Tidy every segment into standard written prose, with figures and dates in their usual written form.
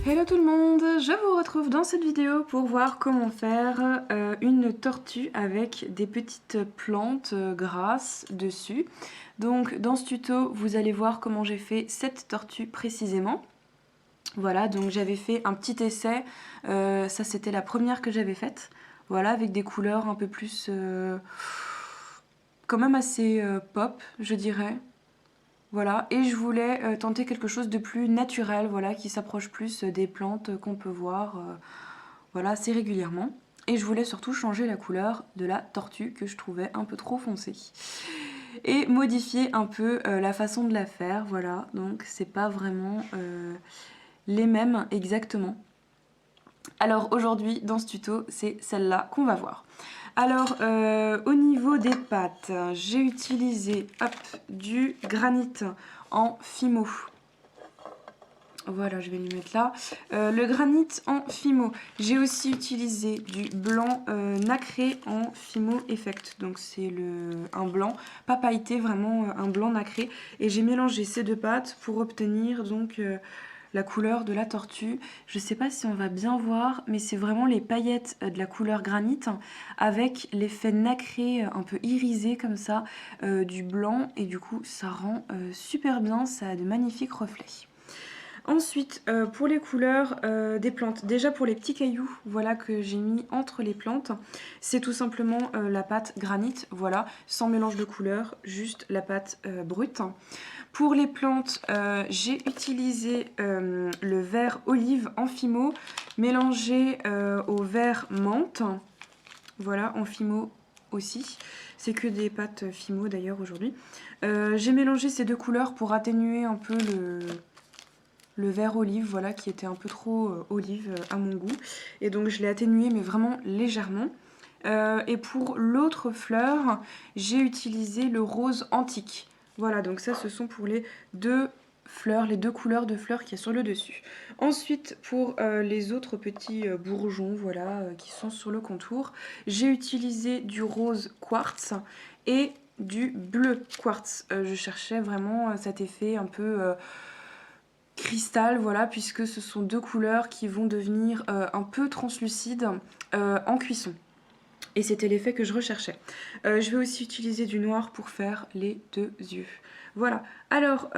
Hello tout le monde, je vous retrouve dans cette vidéo pour voir comment faire une tortue avec des petites plantes grasses dessus. Donc dans ce tuto, vous allez voir comment j'ai fait cette tortue précisément. Voilà, donc j'avais fait un petit essai, ça c'était la première que j'avais faite. Voilà, avec des couleurs un peu plus, quand même assez pop, je dirais. Voilà, et je voulais tenter quelque chose de plus naturel, voilà, qui s'approche plus des plantes qu'on peut voir voilà, assez régulièrement. Et je voulais surtout changer la couleur de la tortue que je trouvais un peu trop foncée. Et modifier un peu la façon de la faire, voilà, donc c'est pas vraiment les mêmes exactement. Alors aujourd'hui, dans ce tuto, c'est celle-là qu'on va voir. Alors, au niveau des pâtes, j'ai utilisé du granit en Fimo. Voilà, je vais lui mettre là. Le granit en Fimo. J'ai aussi utilisé du blanc nacré en Fimo Effect. Donc c'est un blanc, pas pailleté, vraiment un blanc nacré. Et j'ai mélangé ces deux pâtes pour obtenir donc la couleur de la tortue. Je sais pas si on va bien voir, mais c'est vraiment les paillettes de la couleur granit avec l'effet nacré un peu irisé comme ça du blanc. Et du coup, ça rend super bien, ça a de magnifiques reflets. Ensuite, pour les couleurs des plantes, déjà pour les petits cailloux, voilà que j'ai mis entre les plantes, c'est tout simplement la pâte granit, voilà, sans mélange de couleurs, juste la pâte brute. Pour les plantes, j'ai utilisé le vert olive en Fimo, mélangé au vert menthe, voilà, en Fimo aussi. C'est que des pâtes Fimo d'ailleurs aujourd'hui. J'ai mélangé ces deux couleurs pour atténuer un peu le vert olive, voilà, qui était un peu trop olive à mon goût. Et donc je l'ai atténué, mais vraiment légèrement. Et pour l'autre fleur, j'ai utilisé le rose antique. Voilà, donc ça, ce sont pour les deux fleurs, les deux couleurs de fleurs qu'il y a sur le dessus. Ensuite, pour les autres petits bourgeons, voilà, qui sont sur le contour, j'ai utilisé du rose quartz et du bleu quartz. Je cherchais vraiment cet effet un peu cristal, voilà, puisque ce sont deux couleurs qui vont devenir un peu translucides en cuisson. Et c'était l'effet que je recherchais. Je vais aussi utiliser du noir pour faire les deux yeux. Voilà. Alors,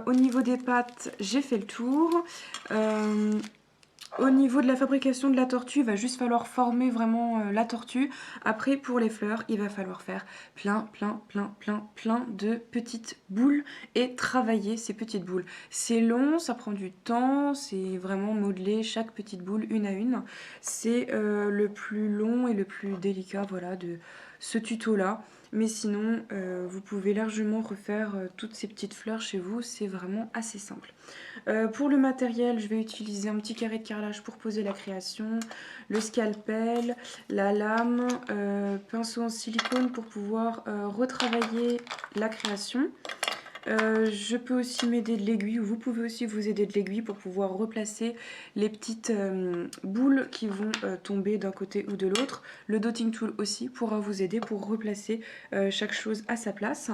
au niveau des pâtes, j'ai fait le tour. Au niveau de la fabrication de la tortue, il va juste falloir former vraiment la tortue. Après, pour les fleurs, il va falloir faire plein de petites boules et travailler ces petites boules. C'est long, ça prend du temps, c'est vraiment modeler chaque petite boule une à une. C'est le plus long et le plus délicat, voilà, de ce tuto-là. Mais sinon, vous pouvez largement refaire toutes ces petites fleurs chez vous, c'est vraiment assez simple. Pour le matériel, je vais utiliser un petit carré de carrelage pour poser la création, le scalpel, la lame, pinceau en silicone pour pouvoir retravailler la création. Je peux aussi m'aider de l'aiguille, ou vous pouvez aussi vous aider de l'aiguille pour pouvoir replacer les petites boules qui vont tomber d'un côté ou de l'autre. Le dotting tool aussi pourra vous aider pour replacer chaque chose à sa place.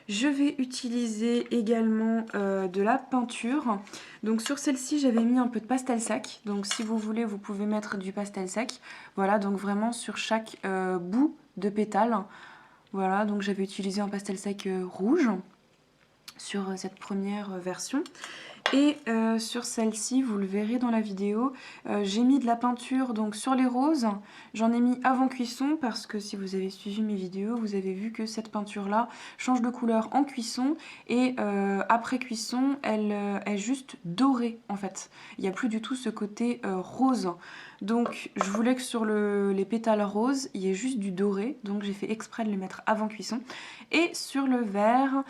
Je vais utiliser également de la peinture. Donc sur celle-ci, j'avais mis un peu de pastel sec. Donc si vous voulez, vous pouvez mettre du pastel sec. Voilà, donc vraiment sur chaque bout de pétale. Voilà, donc j'avais utilisé un pastel sec rouge sur cette première version. Et sur celle-ci, vous le verrez dans la vidéo, j'ai mis de la peinture donc sur les roses. J'en ai mis avant cuisson parce que si vous avez suivi mes vidéos, vous avez vu que cette peinture-là change de couleur en cuisson et après cuisson, elle est juste dorée en fait. Il n'y a plus du tout ce côté rose. Donc je voulais que sur les pétales roses, il y ait juste du doré. Donc j'ai fait exprès de les mettre avant cuisson. Et sur le vert,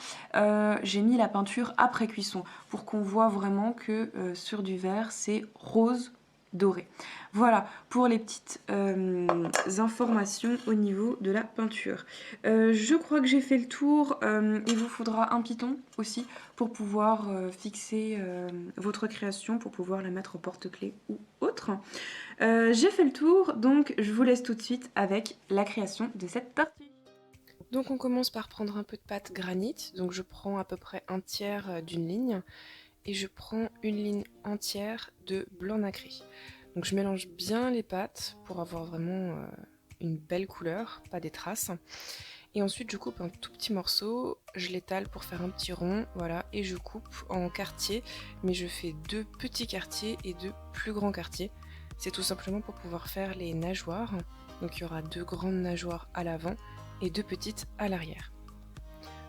j'ai mis la peinture après cuisson pour qu'on voit vraiment que sur du vert, c'est rose doré. Voilà pour les petites informations au niveau de la peinture. Je crois que j'ai fait le tour. Il vous faudra un piton aussi pour pouvoir fixer votre création, pour pouvoir la mettre au porte-clés ou autre. J'ai fait le tour, donc je vous laisse tout de suite avec la création de cette tortue. Donc on commence par prendre un peu de pâte granit, donc je prends à peu près un tiers d'une ligne et je prends une ligne entière de blanc nacré. Donc je mélange bien les pâtes pour avoir vraiment une belle couleur, pas des traces. Et ensuite je coupe un tout petit morceau, je l'étale pour faire un petit rond, voilà, et je coupe en quartiers, mais je fais 2 petits quartiers et 2 plus grands quartiers. C'est tout simplement pour pouvoir faire les nageoires. Donc il y aura 2 grandes nageoires à l'avant et 2 petites à l'arrière.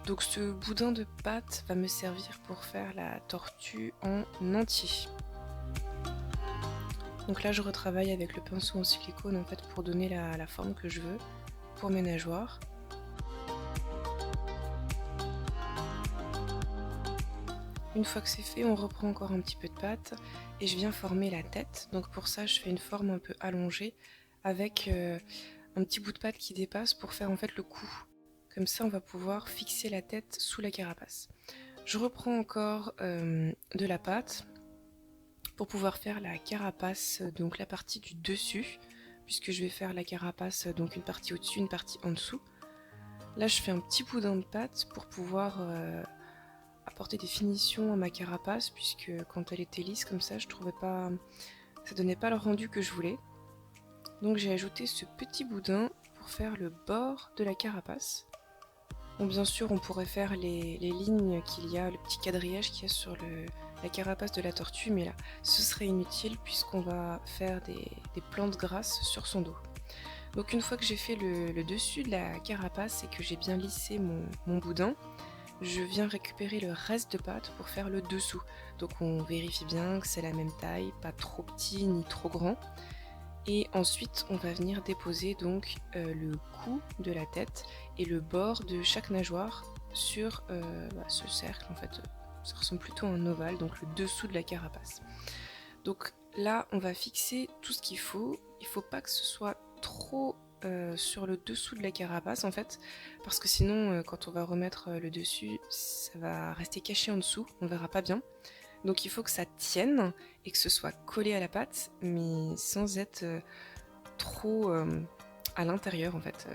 Donc ce boudin de pâte va me servir pour faire la tortue en entier. Donc là je retravaille avec le pinceau en silicone en fait pour donner la forme que je veux pour mes nageoires. Une fois que c'est fait, on reprend encore un petit peu de pâte et je viens former la tête. Donc pour ça, je fais une forme un peu allongée avec un petit bout de pâte qui dépasse pour faire en fait le cou. Comme ça, on va pouvoir fixer la tête sous la carapace. Je reprends encore de la pâte pour pouvoir faire la carapace, donc la partie du dessus, puisque je vais faire la carapace, donc une partie au-dessus, une partie en dessous. Là, je fais un petit boudin de pâte pour pouvoir apporter des finitions à ma carapace, puisque quand elle était lisse comme ça, je trouvais pas, ça donnait pas le rendu que je voulais. Donc j'ai ajouté ce petit boudin pour faire le bord de la carapace. Bon, bien sûr, on pourrait faire les lignes qu'il y a, le petit quadrillage qu'il y a sur la carapace de la tortue, mais là, ce serait inutile puisqu'on va faire des plantes grasses sur son dos. Donc une fois que j'ai fait le dessus de la carapace et que j'ai bien lissé mon boudin, je viens récupérer le reste de pâte pour faire le dessous. Donc on vérifie bien que c'est la même taille, pas trop petit ni trop grand. Et ensuite on va venir déposer donc le cou de la tête et le bord de chaque nageoire sur ce cercle. En fait ça ressemble plutôt à un ovale, donc le dessous de la carapace. Donc là on va fixer tout ce qu'il faut. Il ne faut pas que ce soit trop sur le dessous de la carapace en fait, parce que sinon quand on va remettre le dessus, ça va rester caché en dessous, on verra pas bien. Donc il faut que ça tienne et que ce soit collé à la pâte, mais sans être trop à l'intérieur en fait.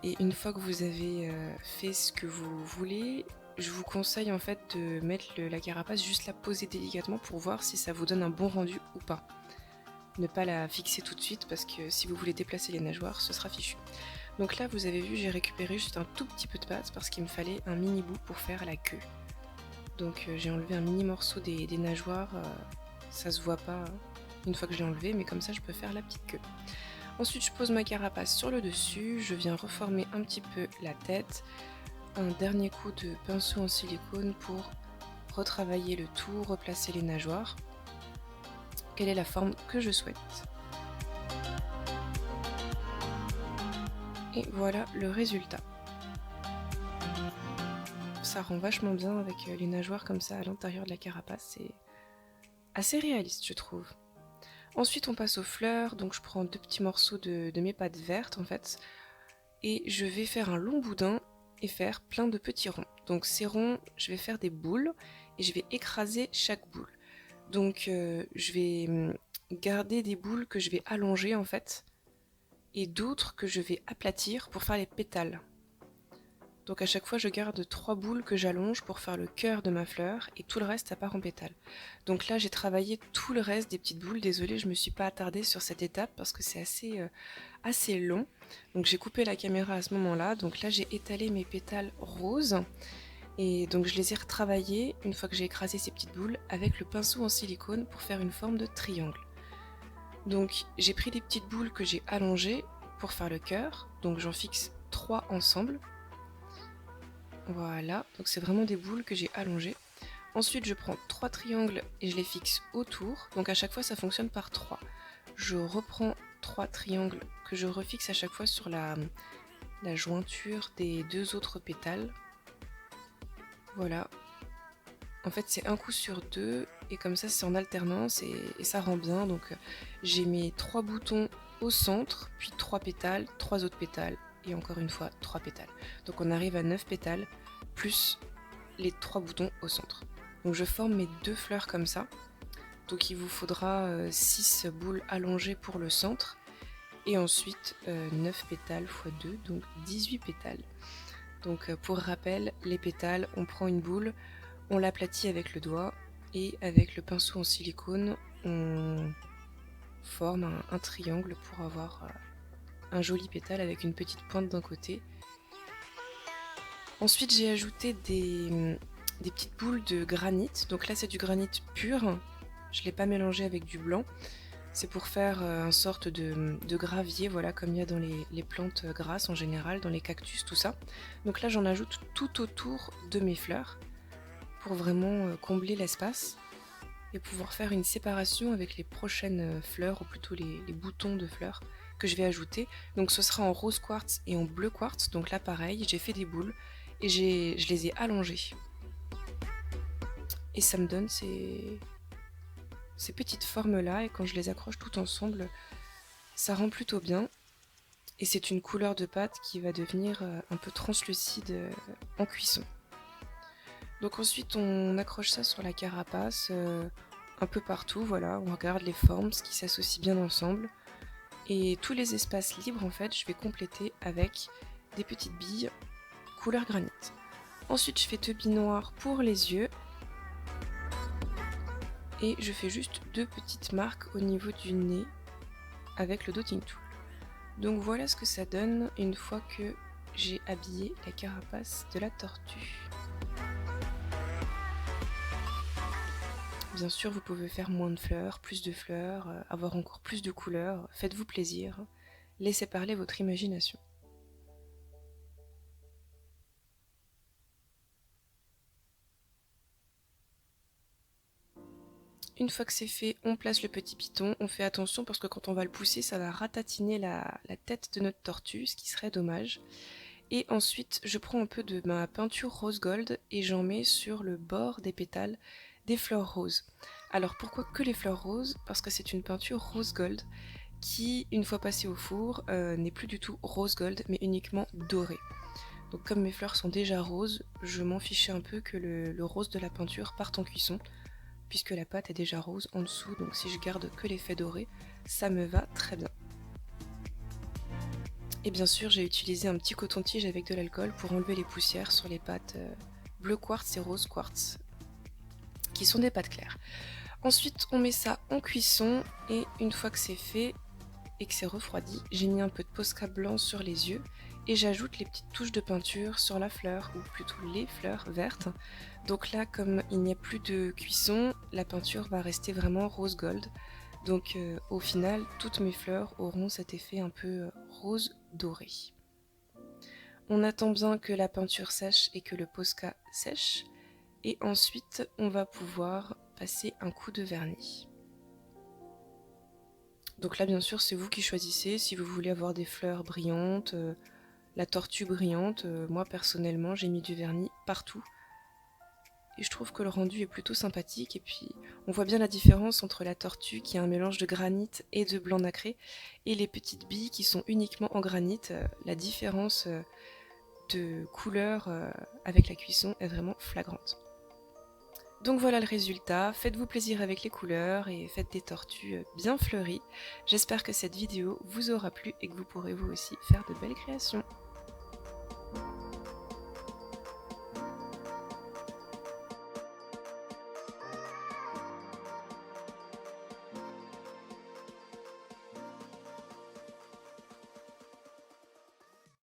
Et une fois que vous avez fait ce que vous voulez, je vous conseille en fait de mettre la carapace, juste la poser délicatement pour voir si ça vous donne un bon rendu ou pas. Ne pas la fixer tout de suite parce que si vous voulez déplacer les nageoires, ce sera fichu. Donc là, vous avez vu, j'ai récupéré juste un tout petit peu de pâte parce qu'il me fallait un mini bout pour faire la queue. Donc j'ai enlevé un mini morceau des nageoires, ça se voit pas une fois que je l'ai enlevé, mais comme ça je peux faire la petite queue. Ensuite je pose ma carapace sur le dessus, je viens reformer un petit peu la tête, un dernier coup de pinceau en silicone pour retravailler le tout, replacer les nageoires. Quelle est la forme que je souhaite. Et voilà le résultat. Ça rend vachement bien avec les nageoires comme ça à l'intérieur de la carapace, c'est assez réaliste je trouve. Ensuite on passe aux fleurs, donc je prends 2 petits morceaux de mes pâtes vertes en fait, et je vais faire un long boudin et faire plein de petits ronds. Donc ces ronds, je vais faire des boules et je vais écraser chaque boule. Donc je vais garder des boules que je vais allonger en fait, et d'autres que je vais aplatir pour faire les pétales. Donc à chaque fois je garde 3 boules que j'allonge pour faire le cœur de ma fleur et tout le reste ça part en pétales. Donc là j'ai travaillé tout le reste des petites boules, désolée je me suis pas attardée sur cette étape parce que c'est assez long. Donc j'ai coupé la caméra à ce moment-là, donc là j'ai étalé mes pétales roses et donc je les ai retravaillés une fois que j'ai écrasé ces petites boules avec le pinceau en silicone pour faire une forme de triangle. Donc j'ai pris des petites boules que j'ai allongées pour faire le cœur, donc j'en fixe 3 ensemble. Voilà, donc c'est vraiment des boules que j'ai allongées. Ensuite, je prends 3 triangles et je les fixe autour. Donc à chaque fois, ça fonctionne par 3. Je reprends 3 triangles que je refixe à chaque fois sur la jointure des 2 autres pétales. Voilà. En fait, c'est un coup sur 2 et comme ça, c'est en alternance et ça rend bien. Donc j'ai mes 3 boutons au centre, puis 3 pétales, 3 autres pétales et encore une fois 3 pétales. Donc on arrive à 9 pétales plus les 3 boutons au centre. Donc je forme mes 2 fleurs comme ça. Donc il vous faudra 6 boules allongées pour le centre et ensuite 9 pétales x 2, donc 18 pétales. Donc pour rappel, les pétales, on prend une boule, On l'aplatit avec le doigt et avec le pinceau en silicone, on forme un triangle pour avoir un joli pétale avec une petite pointe d'un côté. Ensuite, j'ai ajouté des petites boules de granit. Donc là, c'est du granit pur. Je ne l'ai pas mélangé avec du blanc. C'est pour faire une sorte de gravier, voilà, comme il y a dans les plantes grasses en général, dans les cactus, tout ça. Donc là, j'en ajoute tout autour de mes fleurs pour vraiment combler l'espace et pouvoir faire une séparation avec les prochaines fleurs, ou plutôt les boutons de fleurs que je vais ajouter. Donc ce sera en rose quartz et en bleu quartz. Donc là, pareil, j'ai fait des boules et je les ai allongées. Et ça me donne ces petites formes-là, et quand je les accroche tout ensemble, ça rend plutôt bien. Et c'est une couleur de pâte qui va devenir un peu translucide en cuisson. Donc ensuite, on accroche ça sur la carapace, un peu partout, voilà, on regarde les formes, ce qui s'associe bien ensemble. Et tous les espaces libres, en fait, je vais compléter avec des petites billes couleur granit. Ensuite, je fais 2 billes noires pour les yeux. Et je fais juste 2 petites marques au niveau du nez avec le dotting tool. Donc voilà ce que ça donne une fois que j'ai habillé la carapace de la tortue. Bien sûr, vous pouvez faire moins de fleurs, plus de fleurs, avoir encore plus de couleurs. Faites-vous plaisir. Laissez parler votre imagination. Une fois que c'est fait, on place le petit python. On fait attention parce que quand on va le pousser, ça va ratatiner la tête de notre tortue, ce qui serait dommage. Et ensuite, je prends un peu de ma peinture rose gold et j'en mets sur le bord des pétales des fleurs roses. Alors pourquoi que les fleurs roses? Parce que c'est une peinture rose gold qui, une fois passée au four, n'est plus du tout rose gold, mais uniquement doré. Donc comme mes fleurs sont déjà roses, je m'en fichais un peu que le rose de la peinture parte en cuisson, puisque la pâte est déjà rose en dessous, donc si je garde que l'effet doré, ça me va très bien. Et bien sûr, j'ai utilisé un petit coton-tige avec de l'alcool pour enlever les poussières sur les pâtes bleu quartz et rose quartz, qui sont des pâtes claires. Ensuite, on met ça en cuisson, et une fois que c'est fait et que c'est refroidi, j'ai mis un peu de Posca blanc sur les yeux, et j'ajoute les petites touches de peinture sur la fleur, ou plutôt les fleurs vertes. Donc là, comme il n'y a plus de cuisson, la peinture va rester vraiment rose gold. Donc au final, toutes mes fleurs auront cet effet un peu rose doré. On attend bien que la peinture sèche et que le Posca sèche, et ensuite on va pouvoir passer un coup de vernis. Donc là, bien sûr, c'est vous qui choisissez si vous voulez avoir des fleurs brillantes, la tortue brillante. Moi, personnellement, j'ai mis du vernis partout. Et je trouve que le rendu est plutôt sympathique. Et puis, on voit bien la différence entre la tortue qui est un mélange de granit et de blanc nacré, et les petites billes qui sont uniquement en granit. La différence de couleur avec la cuisson est vraiment flagrante. Donc voilà le résultat, faites-vous plaisir avec les couleurs et faites des tortues bien fleuries. J'espère que cette vidéo vous aura plu et que vous pourrez vous aussi faire de belles créations.